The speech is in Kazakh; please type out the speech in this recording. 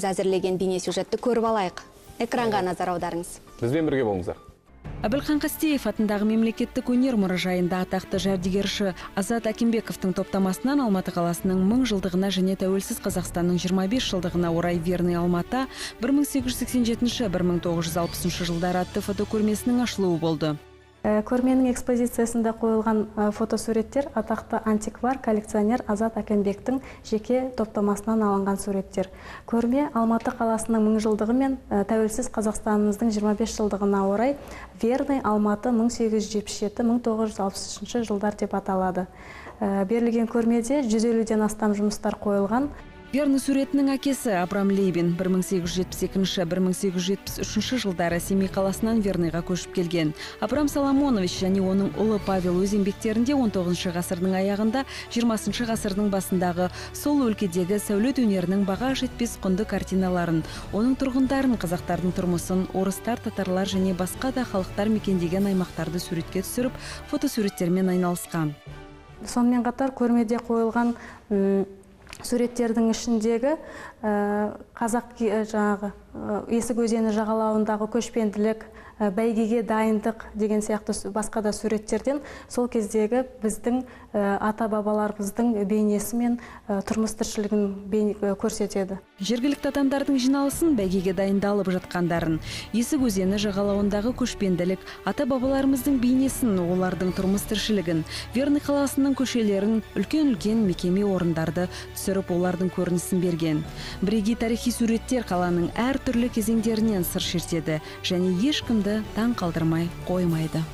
әріптестерimiz әзірлеген бейне сюжетті көріп алайық. Экранға назар аударыңыз. Бізбен бірге болыңыздар. Әбілхан Қастеев атындағы мемлекеттік өнер мұражайында атақты жәдігерші Азат Акимбековтың топтамасынан Алматы қаласының 1000 жылдығына және тәуелсіз Қазақстанның 25 жылдығына орай Верный Алматы 1887-1960 жылдары атты фотокөрмесінің ашылуы болды. Көрменің экспозициясында қойылған фотосуреттер атақты антиквар коллекционер Азат Акимбектің жеке топтамасынан алынған суреттер. Көрме Алматы қаласының 1000 жылдығы мен тәуелсіз Қазақстанымыздың 25 жылдығына орай Верный Алматы 1877-1960 жылдар деп аталады. Берілген көрмеде 150-ден астам жұмыстар қойылған. Верный суретінің әкесі Абрам Лейбин 1872-1873 жылдары Семей қаласынан Верныйға көшіп келген. Абрам Соломонович және оның ұлы Павел өз еңбектерінде 19 ғасырдың аяғында 20 ғасырдың басындағы сол өлкедегі сәулет өнерінің баға жетпес құнды картиналарын, оның тұрғындарын, қазақтардың тұрмысын, орыстар, татарлар және басқа да халықтар мекендеген аймақтарды суретке түсіріп, фотосуреттермен айналысқан. Сонымен қатар көрмеде қойылған суреттердің ішіндегі қазақ Есік өзені жағалауындағы көшпенділік, бәйгеге дайындық деген сияқты басқа да суреттерден сол кездегі біздің ата-бабаларымыздың бейнесі мен тұрмыс тіршілігін көрсетеді. Жергілікті адамдардың жиналысын, бәйгеге дайындалып жатқандарын, Есік өзені жағалауындағы көшпенділік, ата-бабаларымыздың бейнесін, олардың тұрмыс тіршілігін, Верный қаласының көшелерін, үлкен-үлкен мекеме орындарды түсіріп, олардың көрінісін берген. Бірегей тарихи суреттер қаланың әр түрлі кезеңдерінен сыр шертеді және ешкімді таң қалдырмай қоймайды.